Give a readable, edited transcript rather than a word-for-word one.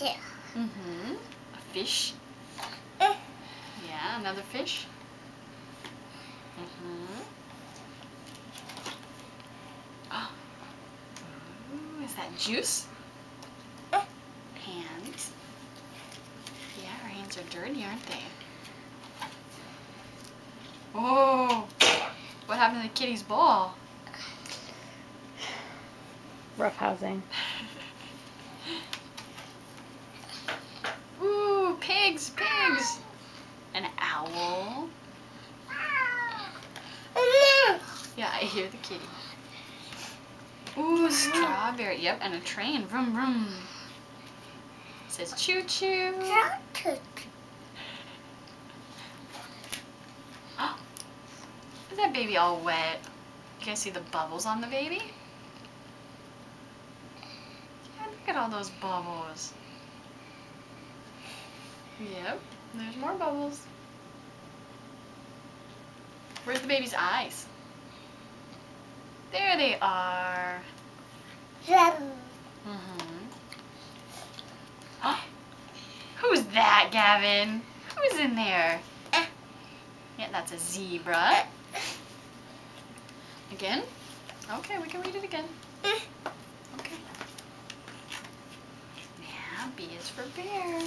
Mm-hmm. A fish. Yeah, another fish. Mm-hmm. Oh. Ooh, is that juice? Hands. Yeah, our hands are dirty, aren't they? Oh! What happened to the kitty's ball? Rough housing. Ooh, pigs, pigs! An owl. Yeah, I hear the kitty. Ooh, strawberry. Yep, and a train. Vroom, vroom. It says choo choo. Is that baby all wet? You guys see the bubbles on the baby? Yeah, look at all those bubbles. Yep, there's more bubbles. Where's the baby's eyes? There they are. Who's that, Gavin? Who's in there? Yeah, that's a zebra. Again? Okay, we can read it again. Okay. Yeah, B is for bear.